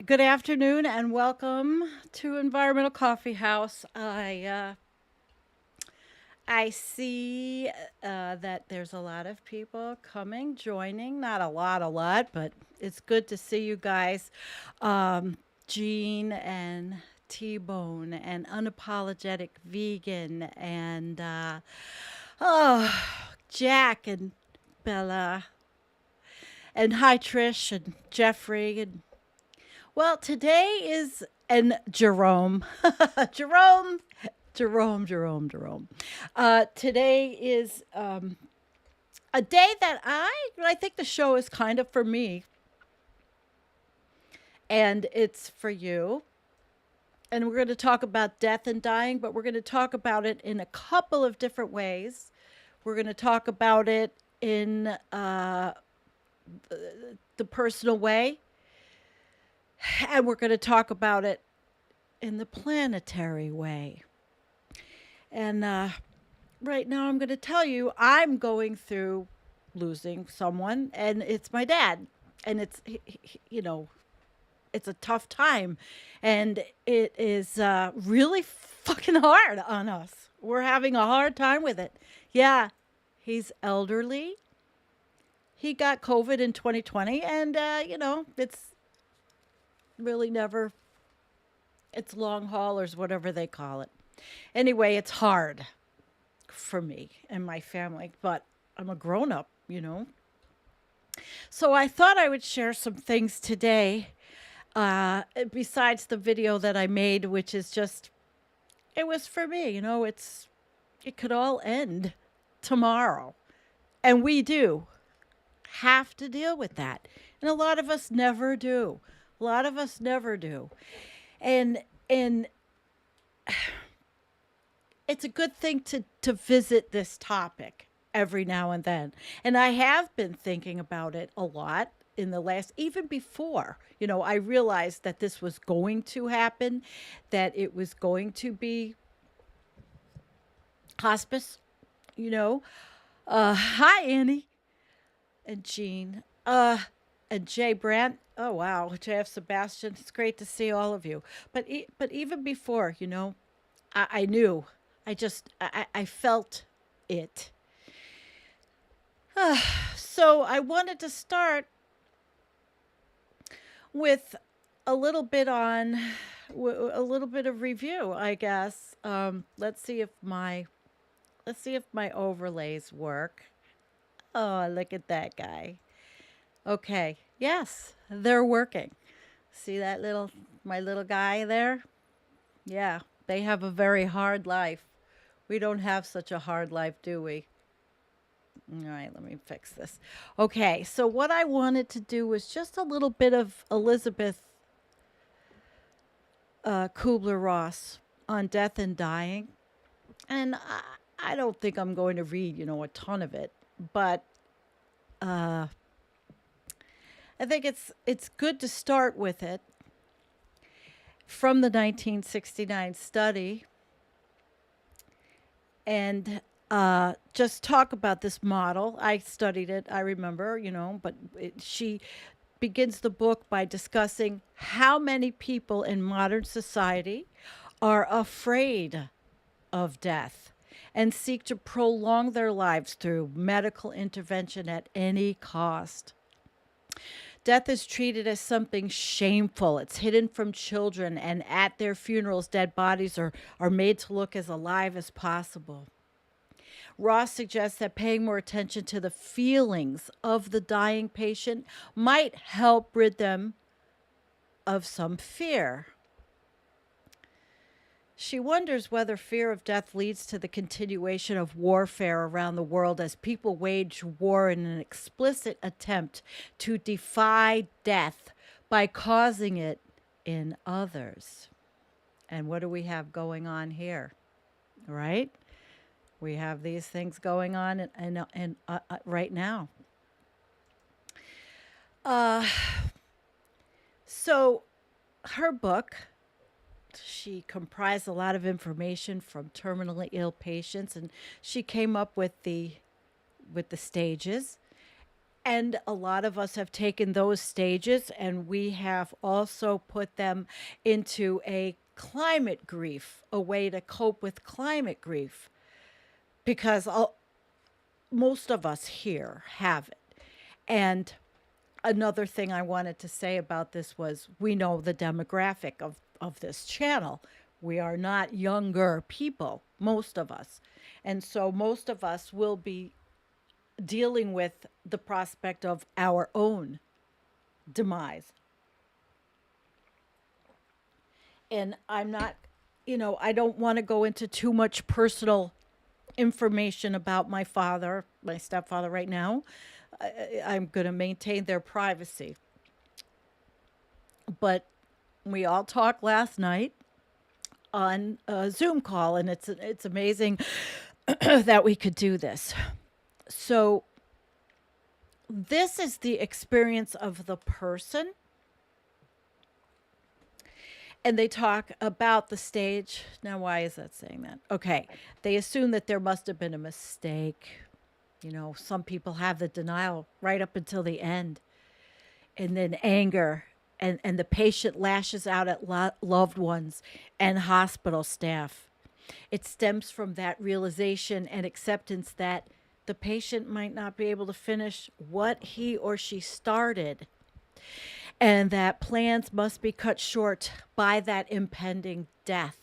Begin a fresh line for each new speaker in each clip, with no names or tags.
Good afternoon and welcome to Environmental Coffee House. I see that there's a lot of people coming, joining. Not a lot, but it's good to see you guys. Jean and T-Bone and Unapologetic Vegan and oh, Jack and Bella and hi Trish and Jeffrey and well, today is and Jerome, Jerome, Jerome. Today is a day that I think the show is kind of for me, and it's for you. And we're going to talk about death and dying, but we're going to talk about it in a couple of different ways. We're going to talk about it in the personal way, and we're going to talk about it in the planetary way. And right now, I'm going to tell you, I'm going through losing someone, and it's my dad. And it's a tough time, and it is really fucking hard on us. We're having a hard time with it. Yeah, he's elderly. He got COVID in 2020, and it's really never. It's long haulers, whatever they call it. Anyway, it's hard for me and my family, but I'm a grown up. So I thought I would share some things today, besides the video that I made, which is just, it was for me. It could all end tomorrow. And we do have to deal with that. And a lot of us never do. A lot of us never do. And it's a good thing to visit this topic every now and then. And I have been thinking about it a lot in the last, even before, I realized that this was going to happen, that it was going to be hospice, you know. Hi, Annie and Jean, and Jay Brandt. Oh, wow. JF Sebastian. It's great to see all of you. But even before, I knew. I felt it. So I wanted to start with a little bit on a little bit of review, I guess. Let's see if my Let's see if my overlays work. Oh, look at that guy. Okay. Yes, they're working. See that little, my little guy there? Yeah, they have a very hard life. We don't have such a hard life, do we? All right, let me fix this. Okay, so what I wanted to do was just a little bit of Elizabeth Kubler-Ross on death and dying. And I don't think I'm going to read, a ton of it, but uh, I think it's good to start with it from the 1969 study and just talk about this model. I studied it, I remember, but she begins the book by discussing how many people in modern society are afraid of death and seek to prolong their lives through medical intervention at any cost. Death is treated as something shameful. It's hidden from children, and at their funerals, dead bodies are made to look as alive as possible. Ross suggests that paying more attention to the feelings of the dying patient might help rid them of some fear. She wonders whether fear of death leads to the continuation of warfare around the world as people wage war in an explicit attempt to defy death by causing it in others. And what do we have going on here? Right? We have these things going on right now. So her book, she comprised a lot of information from terminally ill patients, and she came up with the stages. And a lot of us have taken those stages and we have also put them into a climate grief, a way to cope with climate grief, because most of us here have it. And another thing I wanted to say about this was we know the demographic of this channel. We are not younger people, most of us. And so most of us will be dealing with the prospect of our own demise. And I'm not, I don't want to go into too much personal information about my father, my stepfather right now. I'm going to maintain their privacy. But we all talked last night on a Zoom call, and it's amazing that we could do this. So this is the experience of the person. And they talk about the stage. Now, why is that saying that? Okay. They assume that there must have been a mistake. Some people have the denial right up until the end. And then anger. And the patient lashes out at loved ones and hospital staff. It stems from that realization and acceptance that the patient might not be able to finish what he or she started, and that plans must be cut short by that impending death.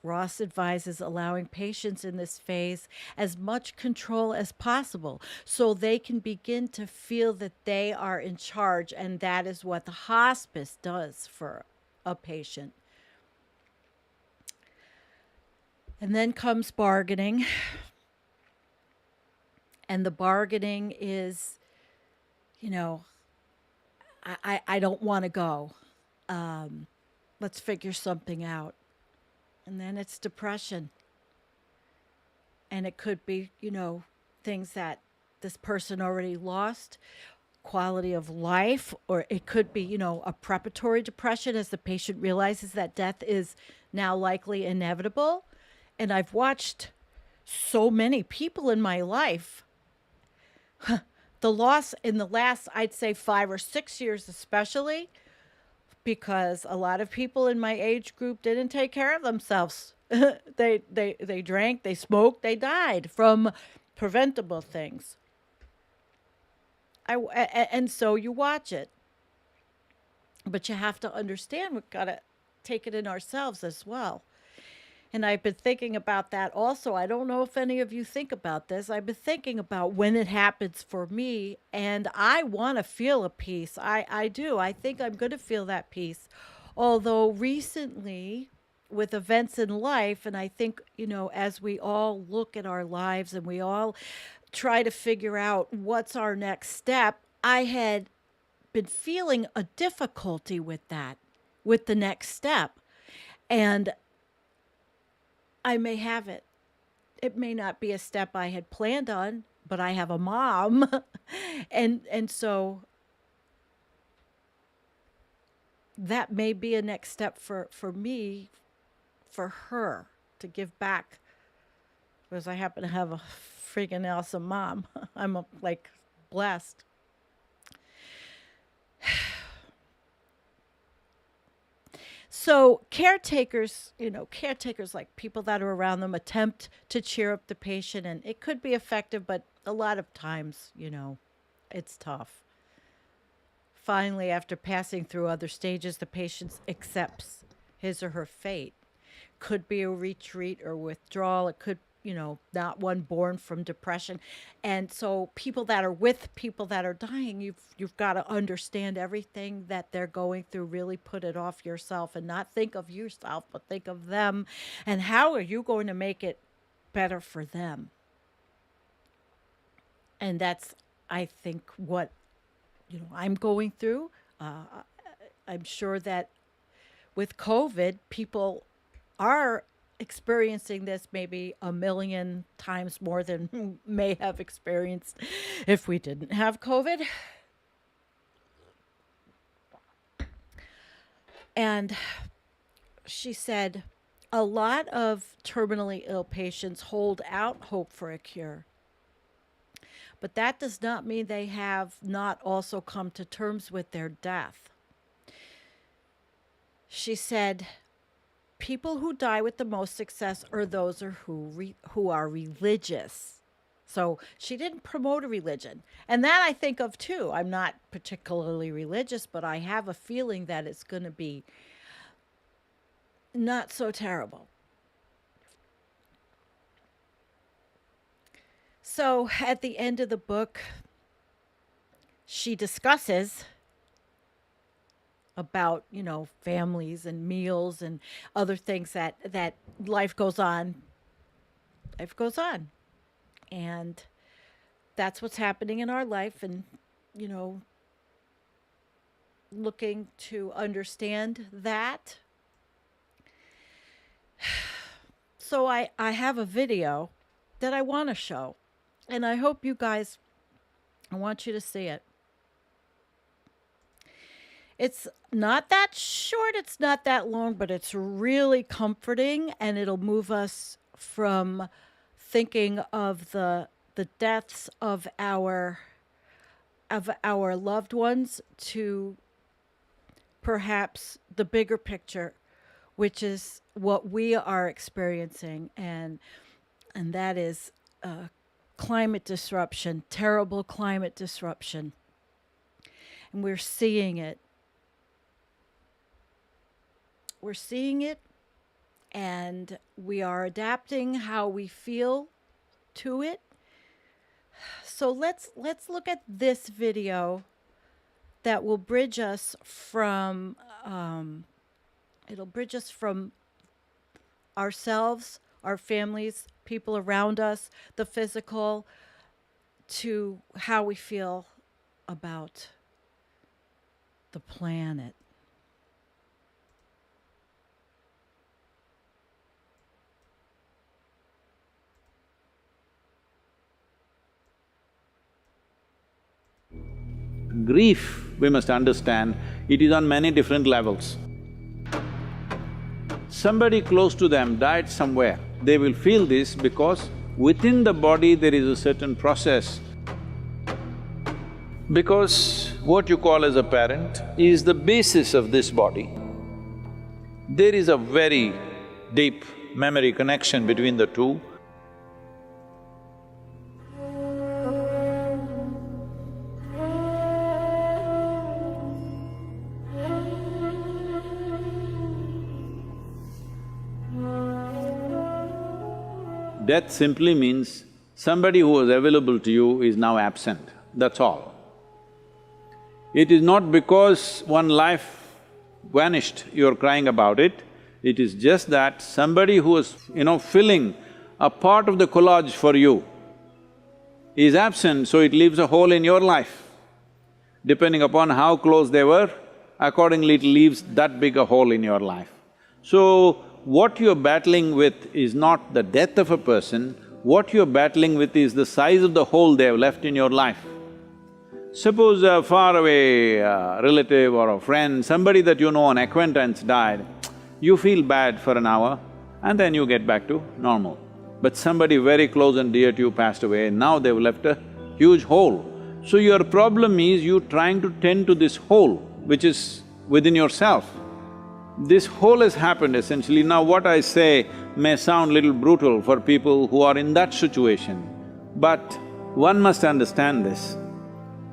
Ross advises allowing patients in this phase as much control as possible so they can begin to feel that they are in charge, and that is what the hospice does for a patient. And then comes bargaining. And the bargaining is, I don't want to go. Let's figure something out. And then it's depression. And it could be, things that this person already lost, quality of life, or it could be, a preparatory depression as the patient realizes that death is now likely inevitable. And I've watched so many people in my life. The loss in the last, I'd say 5 or 6 years, especially, because a lot of people in my age group didn't take care of themselves. They drank, they smoked, they died from preventable things. And so you watch it, but you have to understand we've got to take it in ourselves as well. And I've been thinking about that also. I don't know if any of you think about this. I've been thinking about when it happens for me, and I want to feel a peace. I do. I think I'm going to feel that peace. Although recently, with events in life, and I think, as we all look at our lives and we all try to figure out what's our next step, I had been feeling a difficulty with that, with the next step. And I may have it. It may not be a step I had planned on, but I have a mom. And so that may be a next step for me, for her to give back, because I happen to have a freaking awesome mom. I'm like blessed. So caretakers, caretakers, like people that are around them, attempt to cheer up the patient, and it could be effective, but a lot of times, it's tough. Finally, after passing through other stages, the patient accepts his or her fate. Could be a retreat or withdrawal. It could, not one born from depression. And so people that are with people that are dying, you've got to understand everything that they're going through, really put it off yourself and not think of yourself, but think of them. And how are you going to make it better for them? And that's, I think, what, I'm going through. I'm sure that with COVID, people are experiencing this maybe a million times more than may have experienced if we didn't have COVID. And she said, a lot of terminally ill patients hold out hope for a cure. But that does not mean they have not also come to terms with their death. She said, people who die with the most success are those who are religious. So she didn't promote a religion. And that I think of too. I'm not particularly religious, but I have a feeling that it's going to be not so terrible. So at the end of the book, she discusses about, families and meals and other things that life goes on. Life goes on. And that's what's happening in our life. And, looking to understand that. So I have a video that I want to show. And I hope you guys, I want you to see it. It's not that short, it's not that long, but it's really comforting, and it'll move us from thinking of the deaths of our loved ones to perhaps the bigger picture, which is what we are experiencing, and that is climate disruption, terrible climate disruption. And we're seeing it. We're seeing it, and we are adapting how we feel to it. So let's look at this video that will bridge us from it'll bridge us from ourselves, our families, people around us, the physical, to how we feel about the planet.
Grief, we must understand, it is on many different levels. Somebody close to them died somewhere, they will feel this because within the body there is a certain process. Because what you call as a parent is the basis of this body. There is a very deep memory connection between the two. Death simply means somebody who was available to you is now absent, that's all. It is not because one life vanished, you're crying about it. It is just that somebody who was, filling a part of the collage for you is absent, so it leaves a hole in your life. Depending upon how close they were, accordingly it leaves that big a hole in your life. So, what you're battling with is not the death of a person, what you're battling with is the size of the hole they have left in your life. Suppose a faraway relative or a friend, somebody that you know, an acquaintance died, you feel bad for an hour and then you get back to normal. But somebody very close and dear to you passed away, now they've left a huge hole. So your problem is you trying to tend to this hole which is within yourself. This hole has happened essentially. Now what I say may sound little brutal for people who are in that situation, but one must understand this.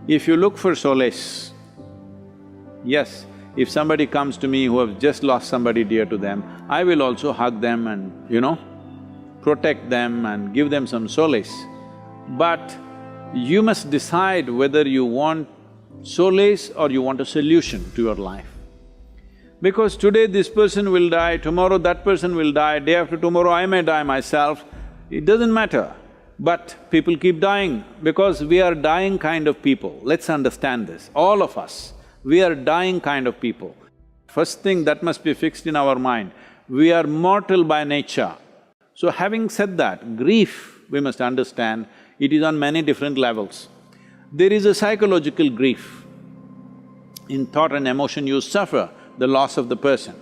If you look for solace, yes, if somebody comes to me who have just lost somebody dear to them, I will also hug them and, protect them and give them some solace. But you must decide whether you want solace or you want a solution to your life. Because today this person will die, tomorrow that person will die, day after tomorrow I may die myself, it doesn't matter. But people keep dying because we are dying kind of people. Let's understand this, all of us, we are dying kind of people. First thing that must be fixed in our mind, we are mortal by nature. So having said that, grief, we must understand, it is on many different levels. There is a psychological grief. In thought and emotion you suffer the loss of the person.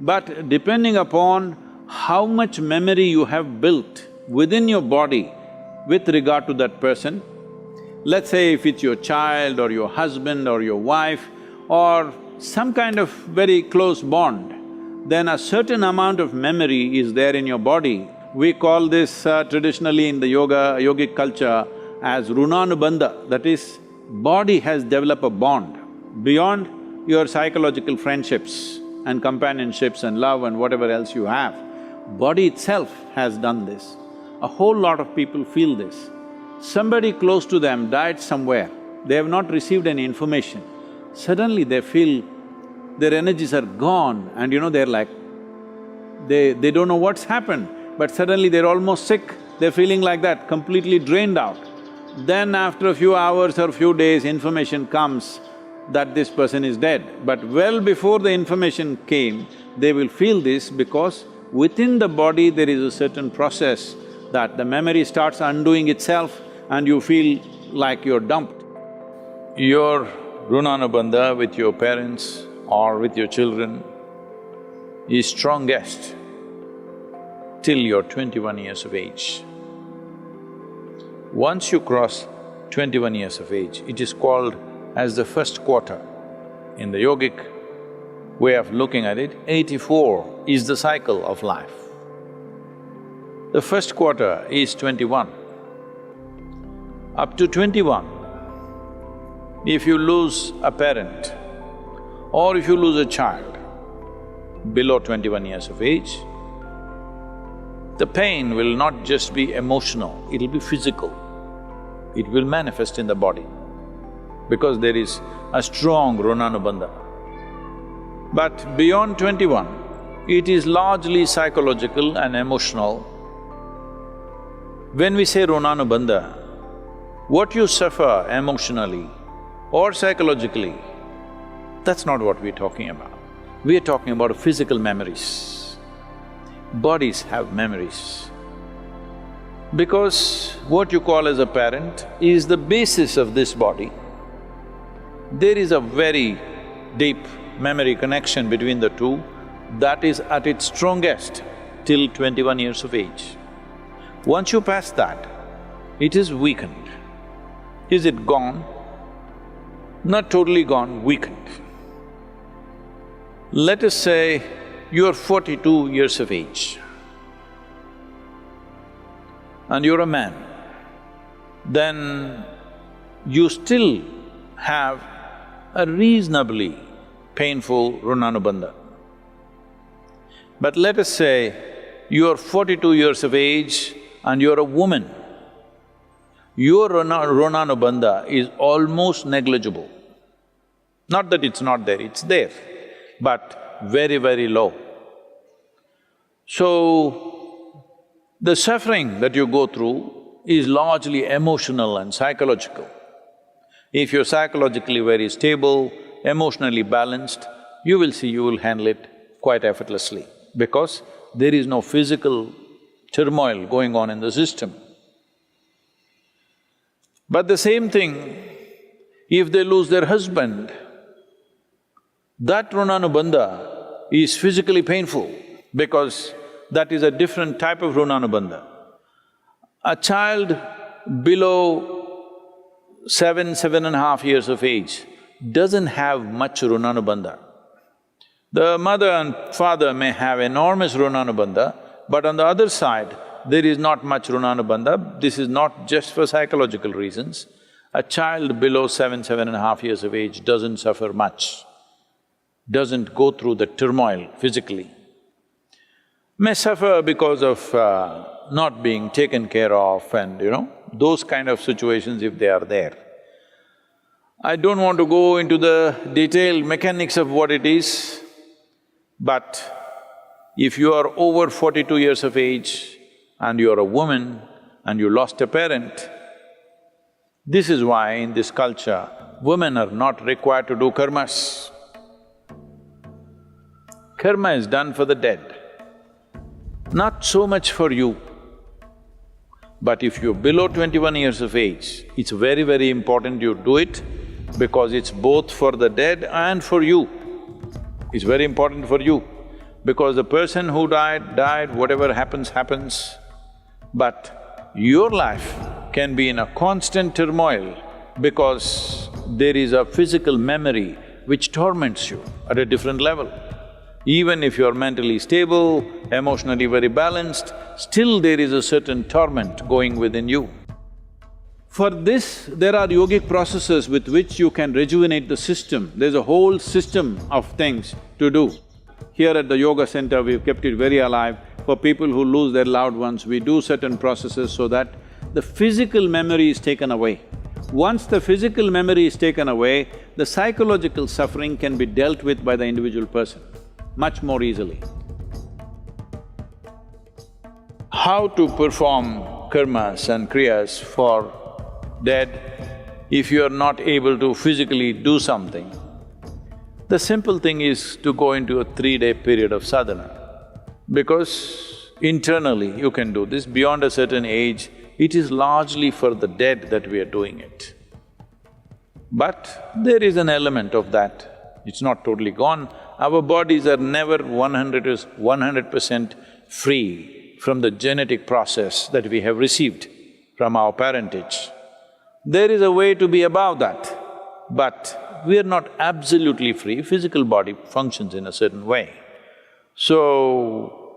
But depending upon how much memory you have built within your body with regard to that person, let's say if it's your child or your husband or your wife or some kind of very close bond, then a certain amount of memory is there in your body. We call this traditionally in the yogic culture as runanubandha, that is, body has developed a bond beyond your psychological friendships and companionships and love and whatever else you have. Body itself has done this. A whole lot of people feel this. Somebody close to them died somewhere, they have not received any information. Suddenly they feel their energies are gone and they're like, they don't know what's happened, but suddenly they're almost sick, they're feeling like that, completely drained out. Then after a few hours or few days, information comes that this person is dead. But well before the information came, they will feel this because within the body there is a certain process that the memory starts undoing itself and you feel like you're dumped. Your runanubandha with your parents or with your children is strongest till you're 21 years of age. Once you cross 21 years of age, it is called as the first quarter. In the yogic way of looking at it, 84 is the cycle of life. The first quarter is 21. Up to 21, if you lose a parent or if you lose a child below 21 years of age, the pain will not just be emotional, it'll be physical. It will manifest in the body because there is a strong runanubandha. But beyond 21, it is largely psychological and emotional. When we say runanubandha, what you suffer emotionally or psychologically, that's not what we're talking about. We're talking about physical memories. Bodies have memories. Because what you call as a parent is the basis of this body. There is a very deep memory connection between the two that is at its strongest till 21 years of age. Once you pass that, it is weakened. Is it gone? Not totally gone, weakened. Let us say you are 42 years of age and you're a man, then you still have a reasonably painful runanubandha. But let us say you are 42 years of age and you're a woman, your Ronanubandha is almost negligible. Not that it's not there, it's there, but very, very low. So, the suffering that you go through is largely emotional and psychological. If you're psychologically very stable, emotionally balanced, you will see you will handle it quite effortlessly because there is no physical turmoil going on in the system. But the same thing, if they lose their husband, that Runanubandha is physically painful because that is a different type of Runanubandha. A child below 7.5 years of age doesn't have much Runanubandha. The mother and father may have enormous Runanubandha, but on the other side, there is not much Runanubandha. This is not just for psychological reasons. A child below 7.5 years of age doesn't suffer much, doesn't go through the turmoil physically. May suffer because of not being taken care of and those kind of situations if they are there. I don't want to go into the detailed mechanics of what it is, but if you are over 42 years of age and you are a woman and you lost a parent, this is why in this culture, women are not required to do karmas. Karma is done for the dead, not so much for you. But if you're below 21 years of age, it's very, very important you do it because it's both for the dead and for you. It's very important for you because the person who died, whatever happens, happens. But your life can be in a constant turmoil because there is a physical memory which torments you at a different level. Even if you're mentally stable, emotionally very balanced, still there is a certain torment going within you. For this, there are yogic processes with which you can rejuvenate the system. There's a whole system of things to do. Here at the yoga center, we've kept it very alive. For people who lose their loved ones, we do certain processes so that the physical memory is taken away. Once the physical memory is taken away, the psychological suffering can be dealt with by the individual person much more easily. How to perform karmas and kriyas for dead if you are not able to physically do something? The simple thing is to go into a 3-day period of sadhana, because internally you can do this. Beyond a certain age, it is largely for the dead that we are doing it. But there is an element of that, it's not totally gone. Our bodies are never 100% free from the genetic process that we have received from our parentage. There is a way to be above that, but we are not absolutely free. Physical body functions in a certain way. So,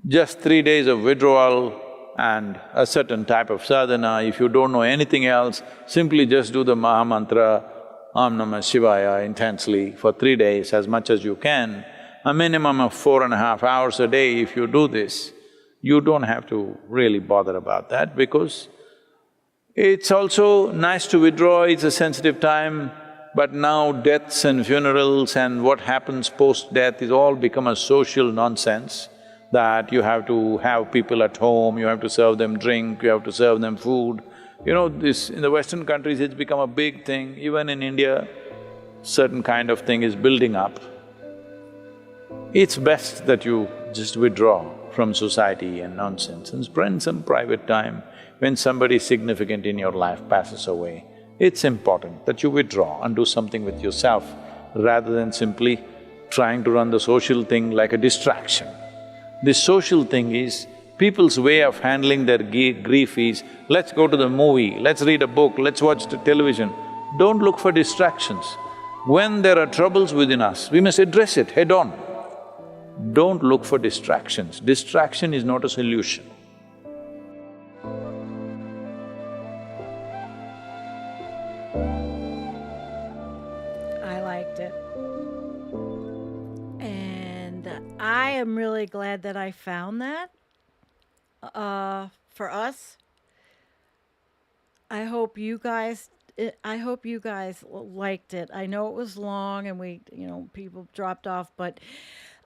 just 3 days of withdrawal and a certain type of sadhana, if you don't know anything else, simply just do the Maha Mantra, Om Namah Shivaya intensely for 3 days as much as you can. A minimum of 4.5 hours a day if you do this, you don't have to really bother about that because it's also nice to withdraw, it's a sensitive time, but now deaths and funerals and what happens post-death is all become a social nonsense, that you have to have people at home, you have to serve them drink, you have to serve them food. This… in the Western countries it's become a big thing, even in India, certain kind of thing is building up. It's best that you just withdraw from society and nonsense and spend some private time. When somebody significant in your life passes away, it's important that you withdraw and do something with yourself rather than simply trying to run the social thing like a distraction. This social thing is, people's way of handling their grief is, let's go to the movie, let's read a book, let's watch the television. Don't look for distractions. When there are troubles within us, we must address it head on. Don't look for distractions. Distraction is not a solution.
I liked it. And I am really glad that I found that for us. I hope you guys liked it. I know it was long and people dropped off, but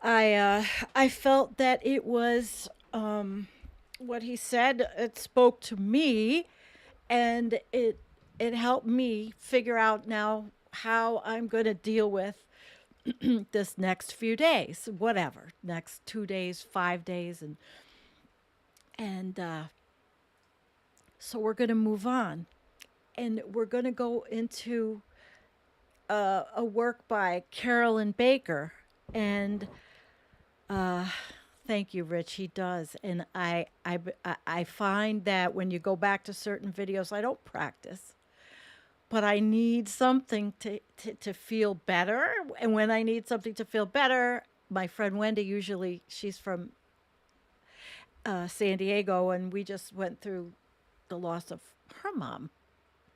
I felt that it was what he said, it spoke to me, and it helped me figure out now how I'm going to deal with this next few days, whatever, next 2 days, 5 days, and so we're going to move on, and we're going to go into a work by Carolyn Baker, and thank you, Rich. He does, and I find that when you go back to certain videos, I don't practice, but I need something to feel better. And when I need something to feel better, my friend Wendy, usually she's from San Diego, and we just went through the loss of her mom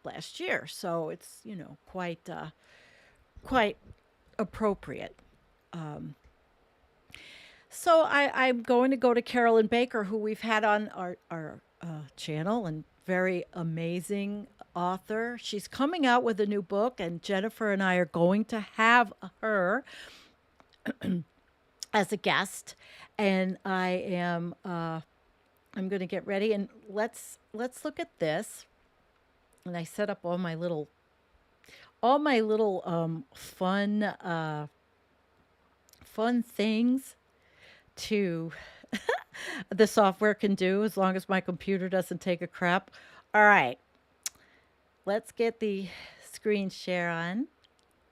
last year, so it's quite appropriate. So I'm going to go to Carolyn Baker, who we've had on our channel, and very amazing author. She's coming out with a new book, and Jennifer and I are going to have her as a guest. And I'm going to get ready, and let's look at this. And I set up all my little fun things to the software can do, as long as my computer doesn't take a crap. All right, let's get the screen share on.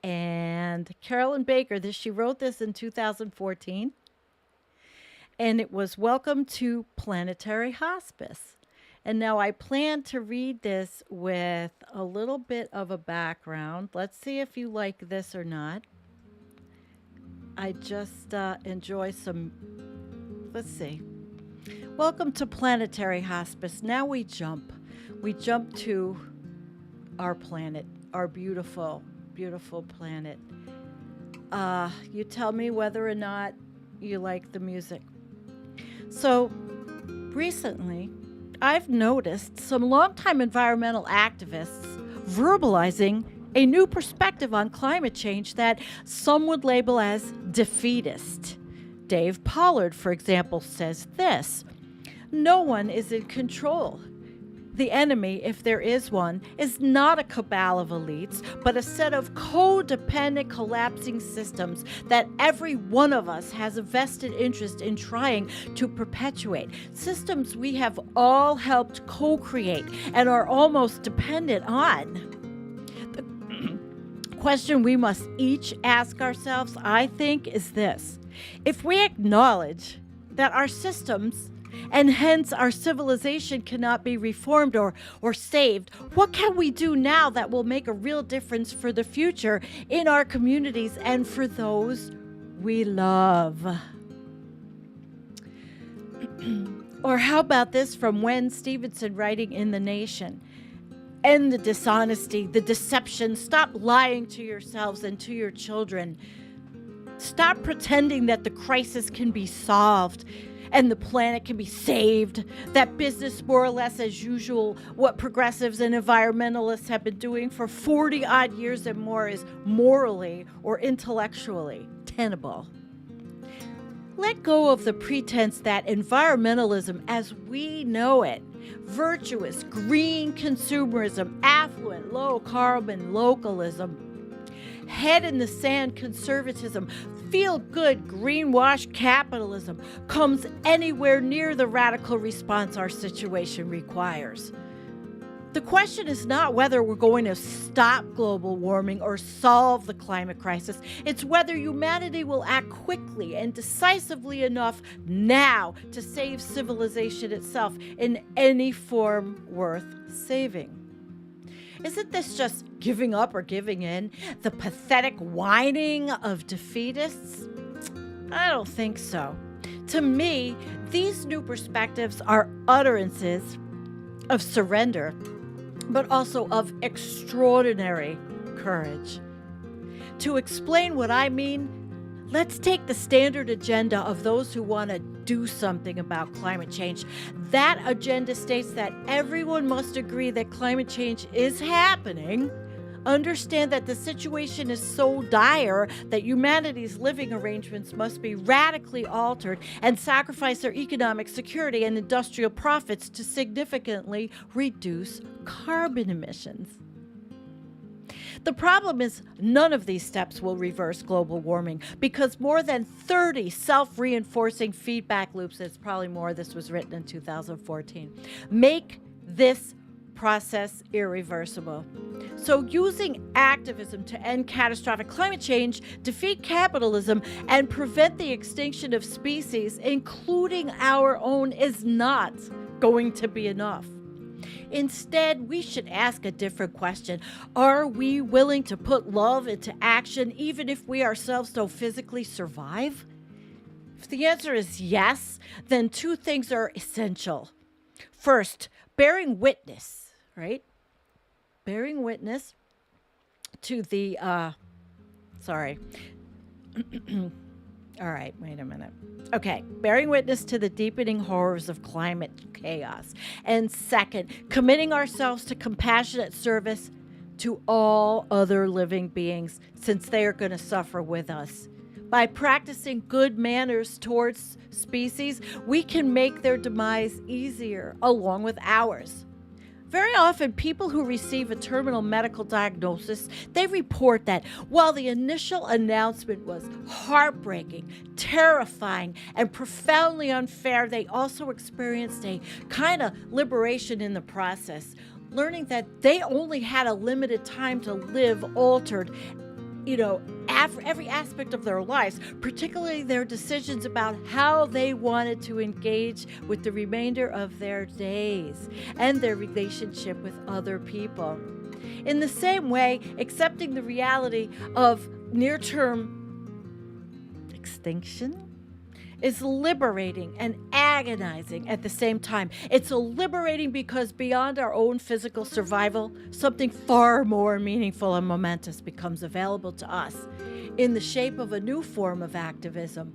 And Carolyn Baker, she wrote this in 2014, and it was Welcome to Planetary Hospice. And now I plan to read this with a little bit of a background. Let's see if you like this or not. I just enjoy some. Let's see. Welcome to Planetary Hospice. Now we jump to our planet, our beautiful, beautiful planet. You tell me whether or not you like the music. So recently, I've noticed some longtime environmental activists verbalizing a new perspective on climate change that some would label as defeatist. Dave Pollard, for example, says this: no one is in control. The enemy, if there is one, is not a cabal of elites, but a set of codependent, collapsing systems that every one of us has a vested interest in trying to perpetuate. Systems we have all helped co-create and are almost dependent on. The question we must each ask ourselves, I think, is this: if we acknowledge that our systems and hence our civilization cannot be reformed or saved, what can we do now that will make a real difference for the future in our communities and for those we love? Or how about this from Wen Stevenson, writing in The Nation? End the dishonesty, the deception. Stop lying to yourselves and to your children. Stop pretending that the crisis can be solved and the planet can be saved, that business more or less as usual, what progressives and environmentalists have been doing for 40 odd years and more, is morally or intellectually tenable. Let go of the pretense that environmentalism as we know it, virtuous, green consumerism, affluent, low carbon localism, head in the sand conservatism, feel-good greenwash capitalism comes anywhere near the radical response our situation requires. The question is not whether we're going to stop global warming or solve the climate crisis. It's whether humanity will act quickly and decisively enough now to save civilization itself in any form worth saving. Isn't this just giving up or giving in? The pathetic whining of defeatists? I don't think so. To me, these new perspectives are utterances of surrender, but also of extraordinary courage. To explain what I mean, let's take the standard agenda of those who want to do something about climate change. That agenda states that everyone must agree that climate change is happening, understand that the situation is so dire that humanity's living arrangements must be radically altered, and sacrifice their economic security and industrial profits to significantly reduce carbon emissions. The problem is none of these steps will reverse global warming because more than 30 self-reinforcing feedback loops, it's probably more, this was written in 2014, make this process irreversible. So using activism to end catastrophic climate change, defeat capitalism, and prevent the extinction of species, including our own, is not going to be enough. Instead, we should ask a different question. Are we willing to put love into action even if we ourselves don't physically survive? If the answer is yes, then two things are essential. First, bearing witness, right? Bearing witness to the, all right, wait a minute. Okay, bearing witness to the deepening horrors of climate chaos. And second, committing ourselves to compassionate service to all other living beings, since they are going to suffer with us. By practicing good manners towards species, we can make their demise easier, along with ours. Very often, people who receive a terminal medical diagnosis, they report that while the initial announcement was heartbreaking, terrifying, and profoundly unfair, they also experienced a kind of liberation in the process, learning that they only had a limited time to live altered, every aspect of their lives, particularly their decisions about how they wanted to engage with the remainder of their days and their relationship with other people. In the same way, accepting the reality of near-term extinction is liberating and agonizing at the same time. It's liberating because beyond our own physical survival, something far more meaningful and momentous becomes available to us in the shape of a new form of activism.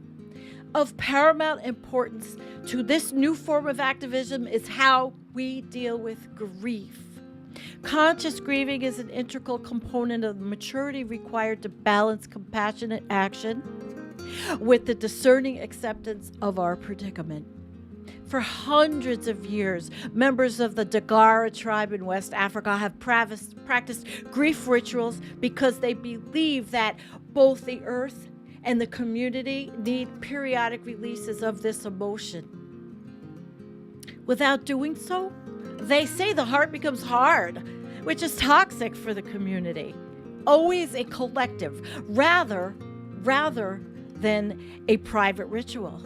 Of paramount importance to this new form of activism is how we deal with grief. Conscious grieving is an integral component of the maturity required to balance compassionate action with the discerning acceptance of our predicament. For hundreds of years, members of the Dagara tribe in West Africa have practiced grief rituals because they believe that both the earth and the community need periodic releases of this emotion. Without doing so, they say the heart becomes hard, which is toxic for the community. Always a collective, rather than a private ritual.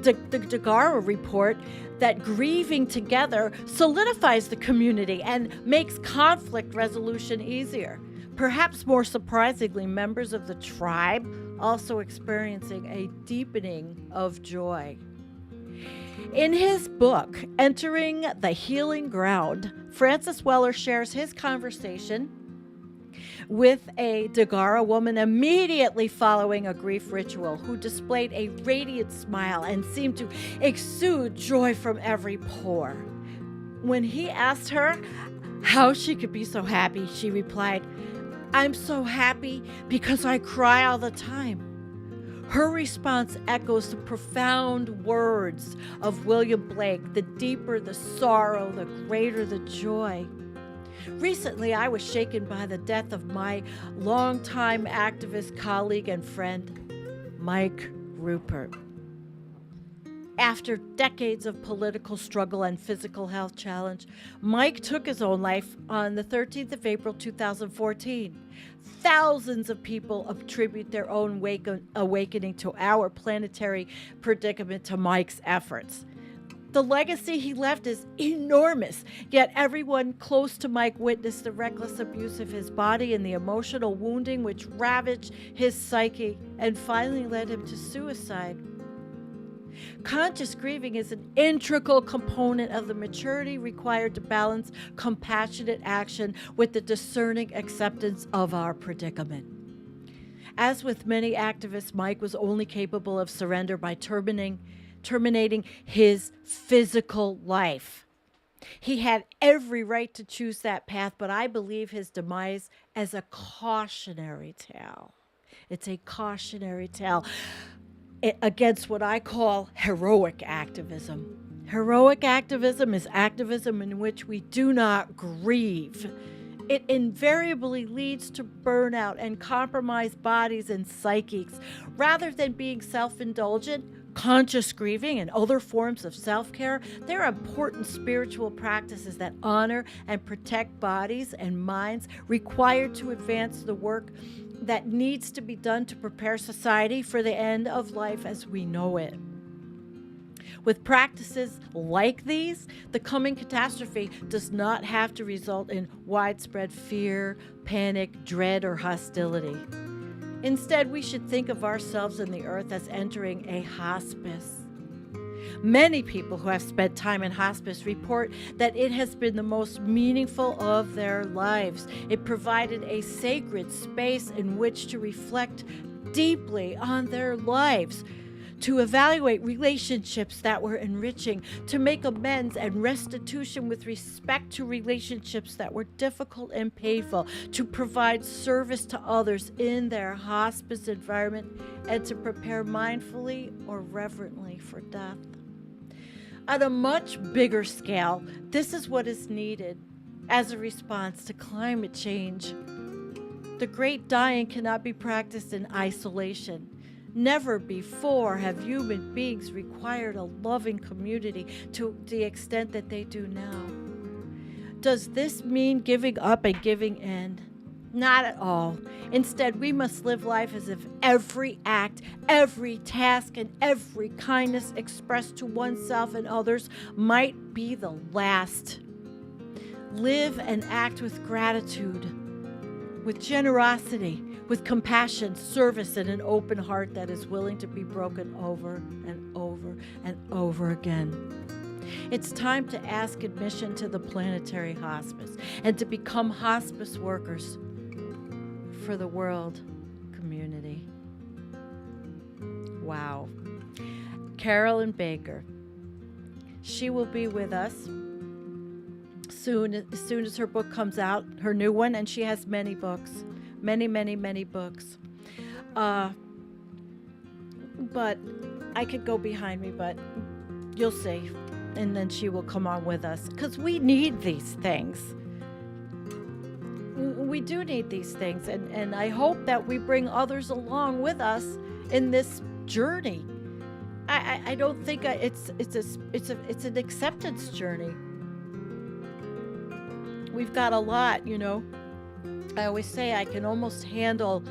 The Dagara report that grieving together solidifies the community and makes conflict resolution easier. Perhaps more surprisingly, members of the tribe also experiencing a deepening of joy. In his book, Entering the Healing Ground, Francis Weller shares his conversation with a Dagara woman immediately following a grief ritual who displayed a radiant smile and seemed to exude joy from every pore. When he asked her how she could be so happy, she replied, "I'm so happy because I cry all the time." Her response echoes the profound words of William Blake: the deeper the sorrow, the greater the joy. Recently, I was shaken by the death of my longtime activist colleague and friend, Mike Rupert. After decades of political struggle and physical health challenge, Mike took his own life on the 13th of April, 2014. Thousands of people attribute their own awakening to our planetary predicament to Mike's efforts. The legacy he left is enormous, yet everyone close to Mike witnessed the reckless abuse of his body and the emotional wounding which ravaged his psyche and finally led him to suicide. Conscious grieving is an integral component of the maturity required to balance compassionate action with the discerning acceptance of our predicament. As with many activists, Mike was only capable of surrender by terminating his physical life. He had every right to choose that path, but I believe his demise as a cautionary tale. It's a cautionary tale against what I call heroic activism. Heroic activism is activism in which we do not grieve. It invariably leads to burnout and compromised bodies and psyches. Rather than being self indulgent, conscious grieving, and other forms of self care, there are important spiritual practices that honor and protect bodies and minds required to advance the work that needs to be done to prepare society for the end of life as we know it. With practices like these, the coming catastrophe does not have to result in widespread fear, panic, dread, or hostility. Instead, we should think of ourselves and the earth as entering a hospice. Many people who have spent time in hospice report that it has been the most meaningful of their lives. It provided a sacred space in which to reflect deeply on their lives, to evaluate relationships that were enriching, to make amends and restitution with respect to relationships that were difficult and painful, to provide service to others in their hospice environment, and to prepare mindfully or reverently for death. On a much bigger scale, this is what is needed as a response to climate change. The great dying cannot be practiced in isolation. Never before have human beings required a loving community to the extent that they do now. Does this mean giving up and giving in? Not at all. Instead, we must live life as if every act, every task, and every kindness expressed to oneself and others might be the last. Live and act with gratitude, with generosity, with compassion, service, and an open heart that is willing to be broken over and over and over again. It's time to ask admission to the Planetary Hospice and to become hospice workers for the world community. Wow. Carolyn Baker. She will be with us soon as her book comes out, her new one, and she has many books. Many books. But I could go behind me, but you'll see. And then she will come on with us because we need these things. We do need these things, and I hope that we bring others along with us in this journey. I don't think it's an acceptance journey. We've got a lot, you know. I always say I can almost handle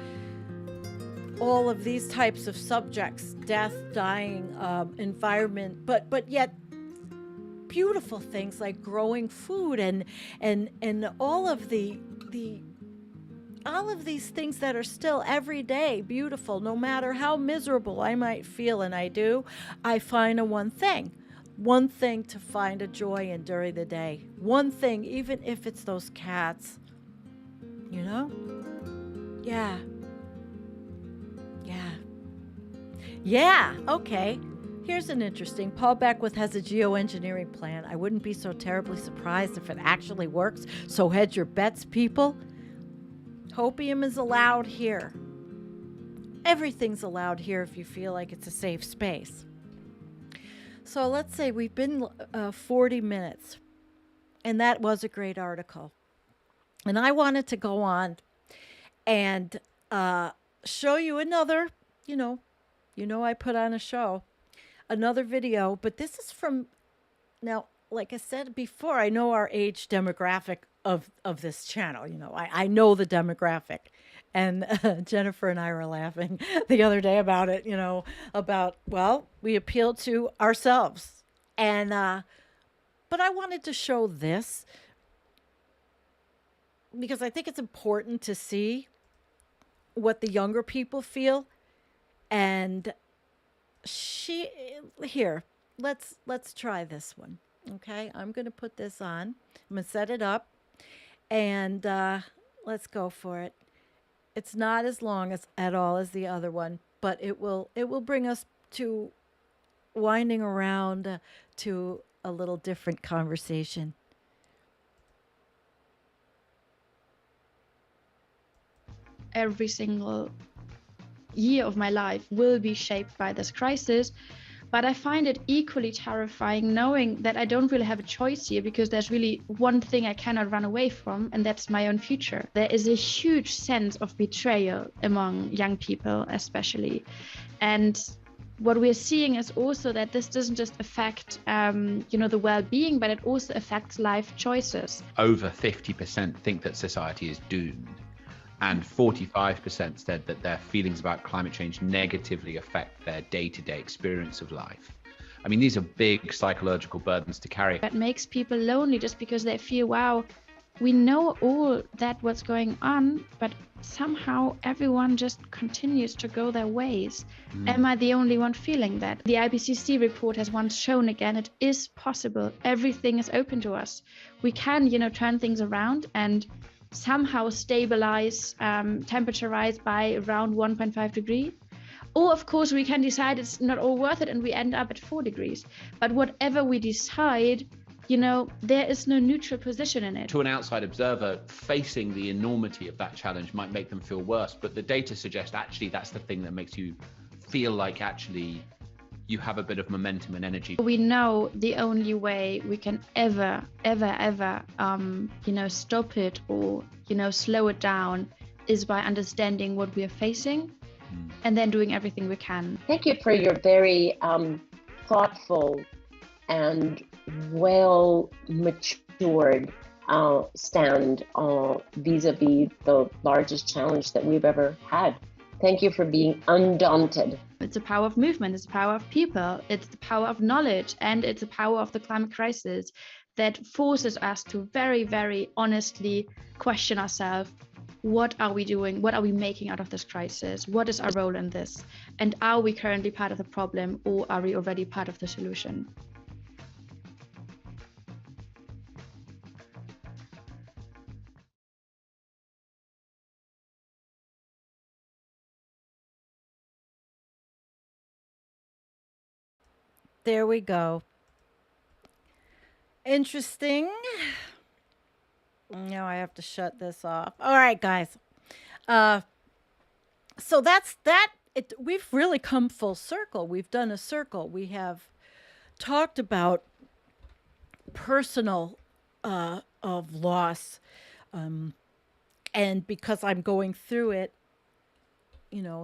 all of these types of subjects: death, dying, environment, but yet beautiful things like growing food and all of all of these things that are still every day beautiful, no matter how miserable I might feel, and I do. I find one thing to find a joy in during the day. One thing, even if it's those cats. You know? Yeah, okay. Here's an interesting. Paul Beckwith has a geoengineering plan. I wouldn't be so terribly surprised if it actually works. So hedge your bets, people. Hopium is allowed here. Everything's allowed here if you feel like it's a safe space. So let's say we've been 40 minutes. And that was a great article. And I wanted to go on and show you another, you know, I put on a show, another video, but this is from, now, like I said before, I know our age demographic of this channel. You know, I know the demographic. And Jennifer and I were laughing the other day about it, we appeal to ourselves. And, but I wanted to show this because I think it's important to see what the younger people feel. And let's try this one. Okay, I'm going to put this on. I'm going to set it up and let's go for it. It's not as long as at all as the other one, but it will bring us to winding around to a little different conversation.
Every single year of my life will be shaped by this crisis. But I find it equally terrifying knowing that I don't really have a choice here, because there's really one thing I cannot run away from, and that's my own future. There is a huge sense of betrayal among young people, especially. And what we're seeing is also that this doesn't just affect, the well-being, but it also affects life choices.
Over 50% think that society is doomed. And 45% said that their feelings about climate change negatively affect their day-to-day experience of life. I mean, these are big psychological burdens to carry.
That makes people lonely just because they feel, wow, we know all that what's going on, but somehow everyone just continues to go their ways. Am I the only one feeling that? The IPCC report has once shown again, it is possible. Everything is open to us. We can, turn things around and somehow stabilize temperature rise by around 1.5 degrees. Or of course we can decide it's not all worth it and we end up at 4 degrees. But whatever we decide, there is no neutral position in it.
To an outside observer, facing the enormity of that challenge might make them feel worse, but the data suggest actually that's the thing that makes you feel like actually you have a bit of momentum and energy.
We know the only way we can ever, stop it or, slow it down is by understanding what we are facing and then doing everything we can.
Thank you for your very thoughtful and well-matured stand vis-a-vis the largest challenge that we've ever had. Thank you for being undaunted.
It's the power of movement, it's the power of people, it's the power of knowledge, and it's the power of the climate crisis that forces us to very, very honestly question ourselves. What are we doing? What are we making out of this crisis? What is our role in this? And are we currently part of the problem, or are we already part of the solution?
There we go. Interesting. Now I have to shut this off. All right, guys. So that's that. We've really come full circle. We've done a circle. We have talked about personal of loss, and because I'm going through it,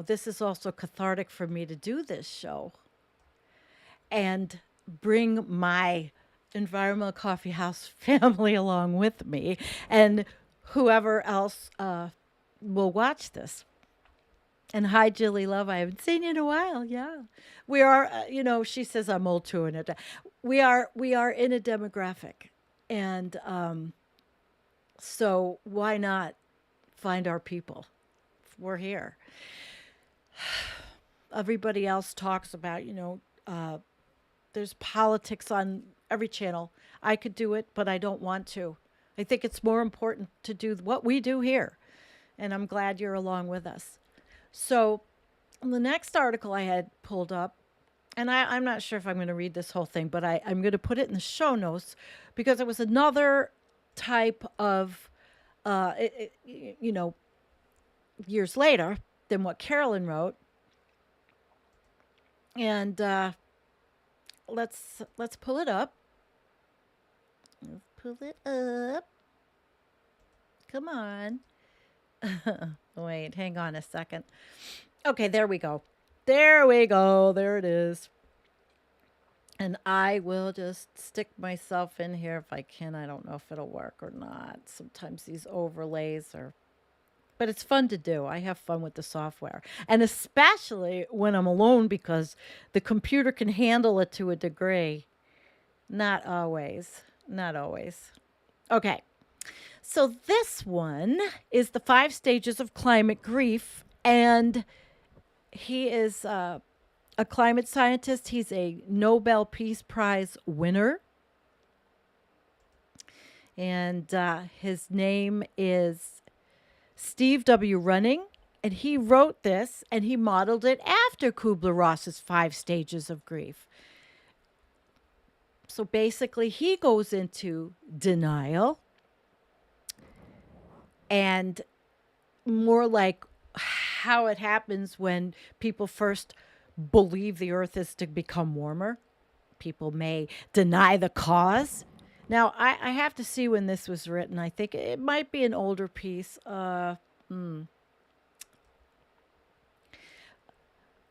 this is also cathartic for me to do this show and bring my Environmental Coffee House family along with me, and whoever else will watch this. And hi, Jilly Love. I haven't seen you in a while. Yeah, we are. She says I'm old too, and we are in a demographic, and so why not find our people? We're here. Everybody else talks about, there's politics on every channel. I could do it, but I don't want to. I think it's more important to do what we do here. And I'm glad you're along with us. So the next article I had pulled up, and I'm not sure if I'm going to read this whole thing, but I'm going to put it in the show notes because it was another type of, years later than what Carolyn wrote. And let's pull it up. Let's pull it up. Come on. Wait, hang on a second. Okay, there we go. There we go. There it is. And I will just stick myself in here if I can. I don't know if it'll work or not. Sometimes these overlays are... But it's fun to do. I have fun with the software. And especially when I'm alone because the computer can handle it to a degree. Not always. Not always. Okay. So this one is the 5 stages of climate grief. And he is a climate scientist. He's a Nobel Peace Prize winner. And his name is Steve W. Running, and he wrote this and he modeled it after Kubler-Ross's 5 stages of grief. So basically, he goes into denial and more like how it happens when people first believe the earth is to become warmer. People may deny the cause. Now, I have to see when this was written. I think it might be an older piece. And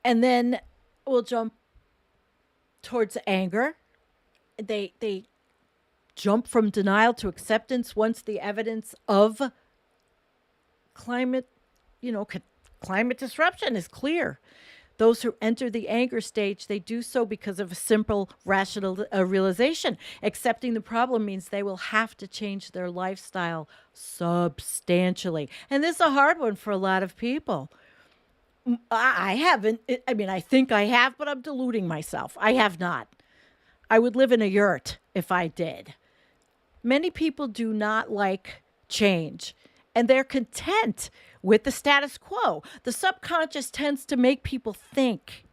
then we'll jump towards anger. They jump from denial to acceptance once the evidence of climate, climate disruption is clear. Those who enter the anger stage, they do so because of a simple rational realization. Accepting the problem means they will have to change their lifestyle substantially. And this is a hard one for a lot of people. I haven't, I mean, I think I have, but I'm deluding myself. I have not. I would live in a yurt if I did. Many people do not like change, and they're content with the status quo. The subconscious tends to make people think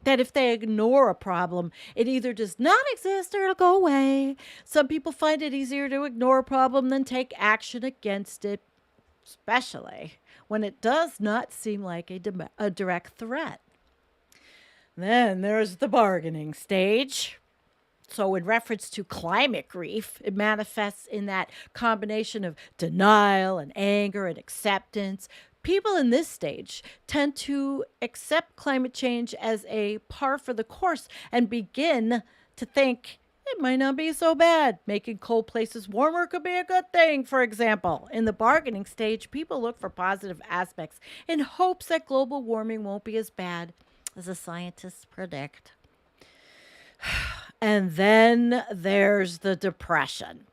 that if they ignore a problem, it either does not exist or it'll go away. Some people find it easier to ignore a problem than take action against it, especially when it does not seem like a direct threat. Then there's the bargaining stage. So in reference to climate grief, it manifests in that combination of denial and anger and acceptance. People in this stage tend to accept climate change as a par for the course and begin to think it might not be so bad. Making cold places warmer could be a good thing, for example. In the bargaining stage, people look for positive aspects in hopes that global warming won't be as bad as the scientists predict. And then there's the depression.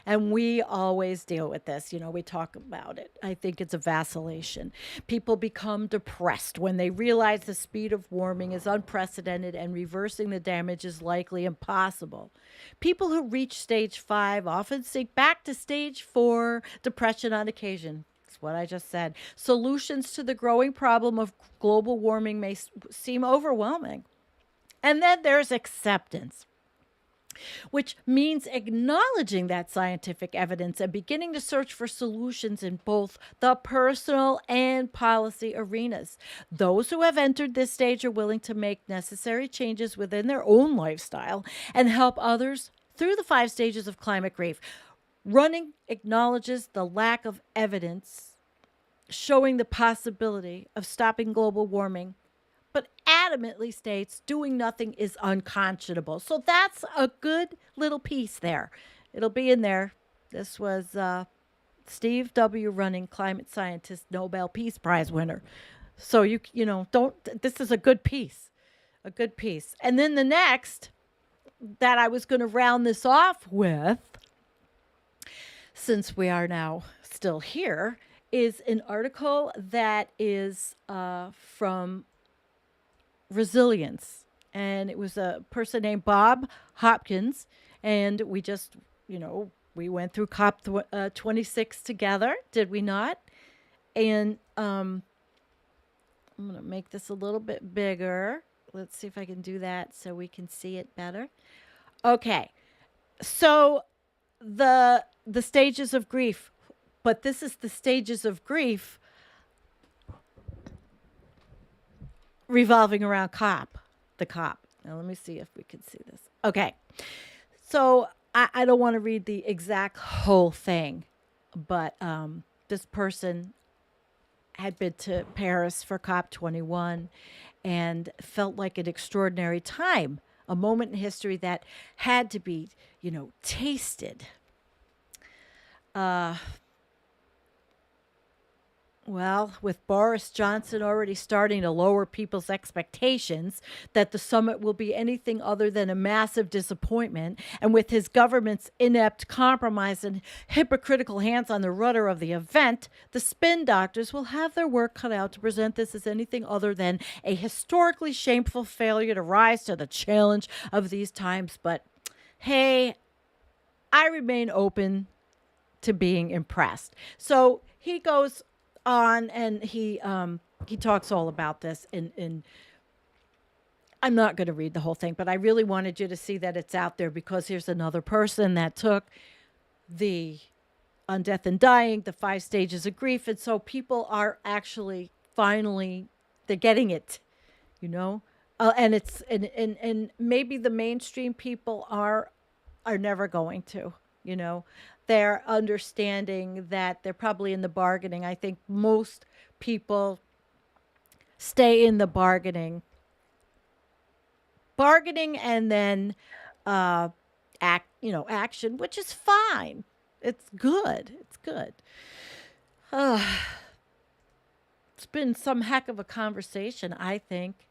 And we always deal with this. We talk about it. I think it's a vacillation. People become depressed when they realize the speed of warming is unprecedented and reversing the damage is likely impossible. People who reach stage 5 often sink back to stage 4 depression on occasion. That's what I just said. Solutions to the growing problem of global warming may seem overwhelming. And then there's acceptance, which means acknowledging that scientific evidence and beginning to search for solutions in both the personal and policy arenas. Those who have entered this stage are willing to make necessary changes within their own lifestyle and help others through the 5 stages of climate grief. Running acknowledges the lack of evidence showing the possibility of stopping global warming, but adamantly states doing nothing is unconscionable. So that's a good little piece there. It'll be in there. This was Steve W. Running, climate scientist, Nobel Peace Prize winner. So this is a good piece, And then the next that I was going to round this off with, since we are now still here, is an article that is from Resilience. And it was a person named Bob Hopkins. And we just, we went through COP 26 together, did we not? And I'm going to make this a little bit bigger. Let's see if I can do that so we can see it better. Okay. So the stages of grief, but this is the stages of grief revolving around the COP. Now, let me see if we can see this. Okay. So I don't want to read the exact whole thing, but this person had been to Paris for COP 21 and felt like an extraordinary time, a moment in history that had to be, tasted. Well, with Boris Johnson already starting to lower people's expectations that the summit will be anything other than a massive disappointment, and with his government's inept compromise and hypocritical hands on the rudder of the event, the spin doctors will have their work cut out to present this as anything other than a historically shameful failure to rise to the challenge of these times. But hey, I remain open to being impressed. So he goes on and he talks all about this in I'm not going to read the whole thing, but I really wanted you to see that it's out there, because here's another person that took the On Death and Dying, the 5 stages of grief. And so people are actually finally, they're getting it, you know? And it's, and maybe the mainstream people are never going to, you know? They're understanding that they're probably in the bargaining. I think most people stay in the bargaining and then action, which is fine. It's good. It's good. It's been some heck of a conversation, I think.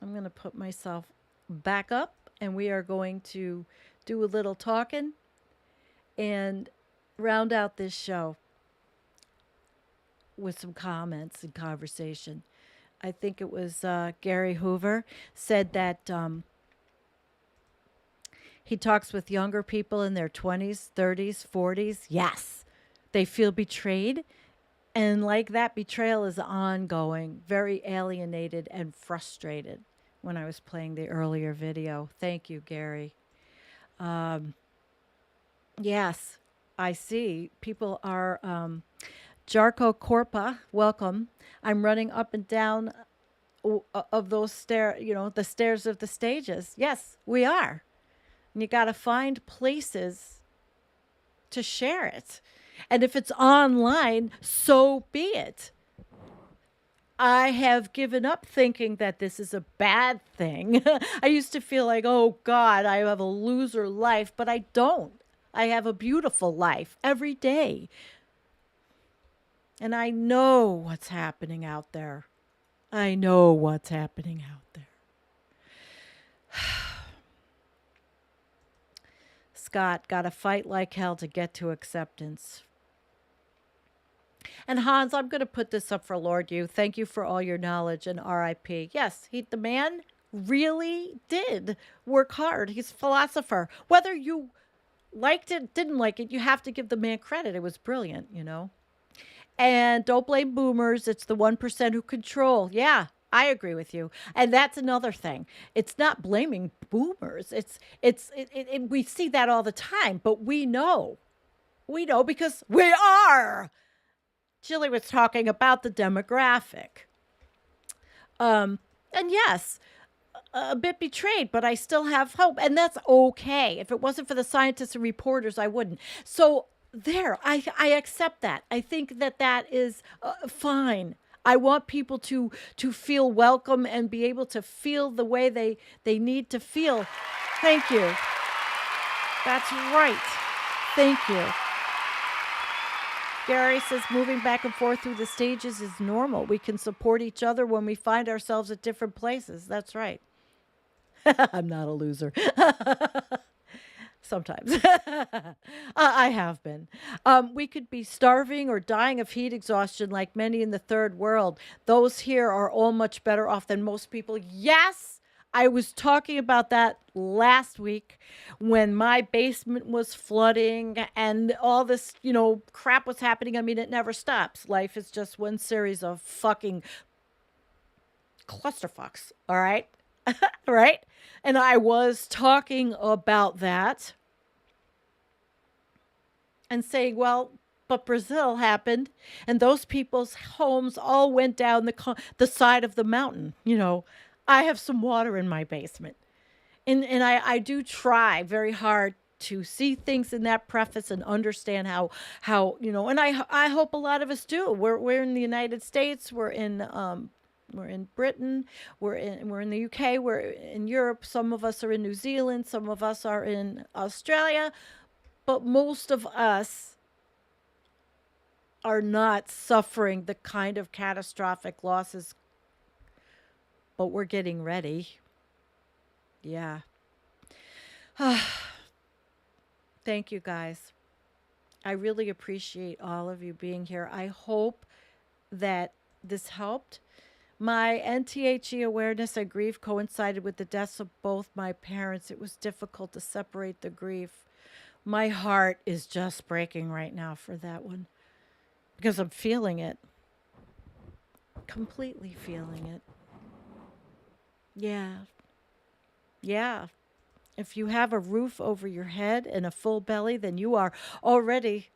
I'm going to put myself back up, and we are going to do a little talking and round out this show with some comments and conversation. I think it was Gary Hoover said that he talks with younger people in their 20s, 30s, 40s. Yes, they feel betrayed. And like that, betrayal is ongoing, very alienated and frustrated when I was playing the earlier video. Thank you, Gary. Yes, I see. People are, Jarko Korpa, welcome. I'm running up and down of those the stairs of the stages. Yes, we are. And you got to find places to share it. And if it's online, so be it. I have given up thinking that this is a bad thing. I used to feel like, oh God, I have a loser life, but I don't. I have a beautiful life every day. And I know what's happening out there. I know what's happening out there. Scott, gotta fight like hell to get to acceptance. And Hans, I'm going to put this up for Lord You. Thank you for all your knowledge, and RIP. Yes, the man really did work hard. He's a philosopher. Whether you liked it, didn't like it, you have to give the man credit. It was brilliant, you know. And don't blame boomers. It's the 1% who control. Yeah, I agree with you. And that's another thing. It's not blaming boomers. We see that all the time, but we know because we are. Jilly was talking about the demographic. And yes, a bit betrayed, but I still have hope. And that's okay. If it wasn't for the scientists and reporters, I wouldn't. So there, I accept that. I think that is fine. I want people to feel welcome and be able to feel the way they need to feel. Thank you. That's right. Thank you. Gary says moving back and forth through the stages is normal. We can support each other when we find ourselves at different places. That's right. I'm not a loser. Sometimes. I have been. We could be starving or dying of heat exhaustion like many in the third world. Those here are all much better off than most people. Yes! I was talking about that last week when my basement was flooding and all this, crap was happening. I mean, it never stops. Life is just one series of fucking clusterfucks. All right? Right? And I was talking about that and saying, well, but Brazil happened and those people's homes all went down the side of the mountain, I have some water in my basement. And I do try very hard to see things in that preface and understand how and I hope a lot of us do. We're in the United States, we're in Britain, we're in the UK, we're in Europe, some of us are in New Zealand, some of us are in Australia, but most of us are not suffering the kind of catastrophic losses. But we're getting ready. Yeah. Thank you, guys. I really appreciate all of you being here. I hope that this helped. My NTHE awareness and grief coincided with the deaths of both my parents. It was difficult to separate the grief. My heart is just breaking right now for that one because I'm feeling it. Completely feeling it. Yeah. Yeah. If you have a roof over your head and a full belly, then you are already.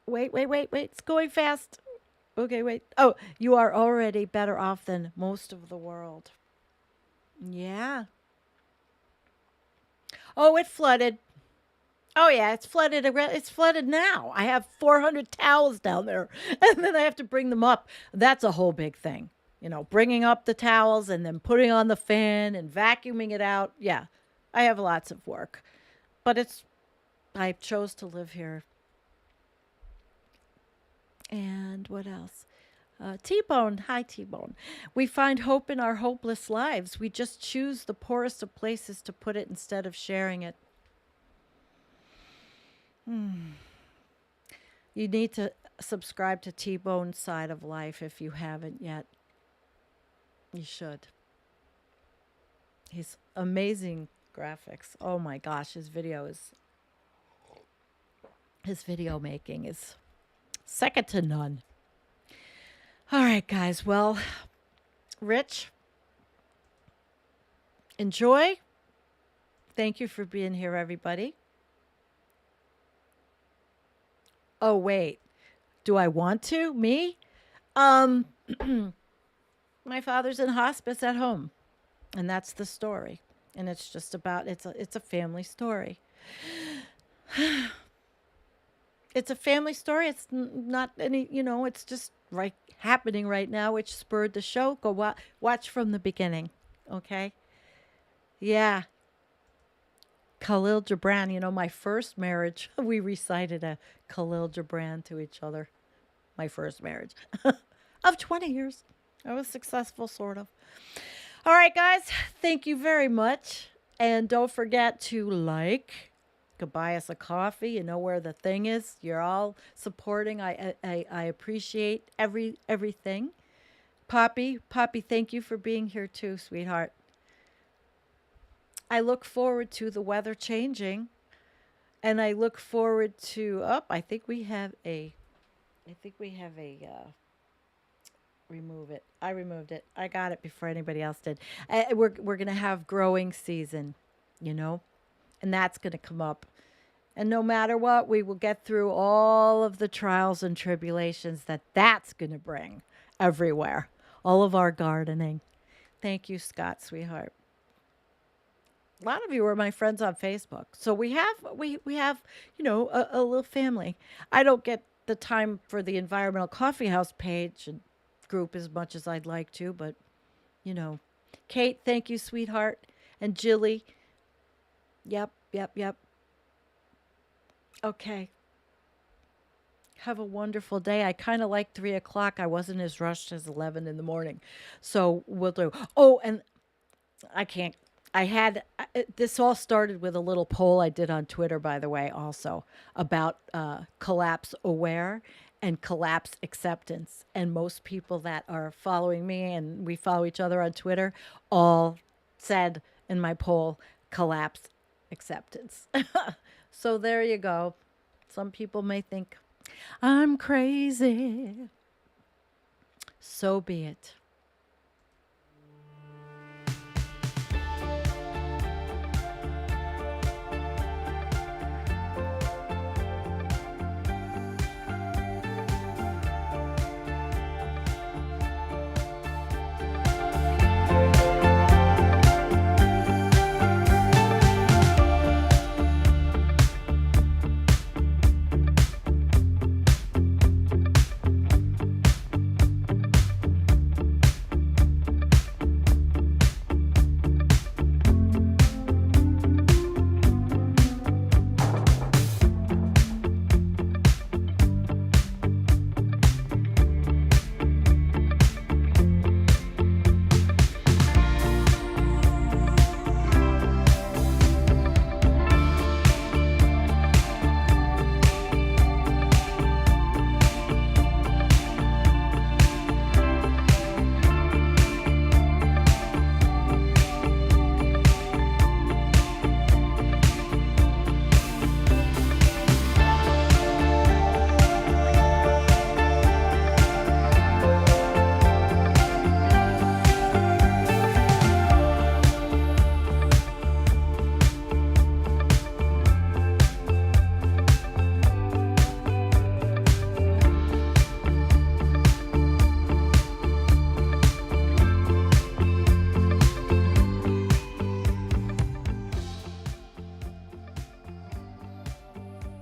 Wait. It's going fast. Okay, wait. Oh, you are already better off than most of the world. Yeah. Oh, it flooded. Oh yeah, it's flooded. It's flooded now. I have 400 towels down there, and then I have to bring them up. That's a whole big thing. Bringing up the towels and then putting on the fan and vacuuming it out. Yeah, I have lots of work, but I chose to live here. And what else? T-Bone, hi T-Bone. We find hope in our hopeless lives. We just choose the poorest of places to put it instead of sharing it. You need to subscribe to T-Bone's Side of Life if you haven't yet. You should. He's amazing graphics. Oh my gosh, his video making is second to none. All right, guys. Well, Rich, enjoy. Thank you for being here, everybody. Oh, wait. Do I want to? Me? My father's in hospice at home. And that's the story. And it's just about it's a family story. It's a family story. It's not any, it's just right happening right now, which spurred the show. Go watch from the beginning. Okay? Yeah. Khalil Gibran, my first marriage, we recited a Khalil Gibran to each other. My first marriage of 20 years. I was successful, sort of. All right, guys. Thank you very much. And don't forget to go buy us a coffee. You know where the thing is. You're all supporting. I appreciate everything. Poppy, thank you for being here too, sweetheart. I look forward to the weather changing, and I look forward to. I think we have a. Remove it. I removed it. I got it before anybody else did. We're gonna have growing season, and that's gonna come up. And no matter what, we will get through all of the trials and tribulations that's gonna bring everywhere. All of our gardening. Thank you, Scott, sweetheart. A lot of you are my friends on Facebook. So we have a little family. I don't get the time for the Environmental Coffee House page and group as much as I'd like to, but Kate, thank you, sweetheart. And Jilly. Yep. Okay. Have a wonderful day. I kind of like 3:00. I wasn't as rushed as 11 in the morning. So we'll do. Oh, and I can't. This all started with a little poll I did on Twitter, by the way, also about collapse aware and collapse acceptance. And most people that are following me, and we follow each other on Twitter, all said in my poll, collapse acceptance. So there you go. Some people may think I'm crazy. So be it.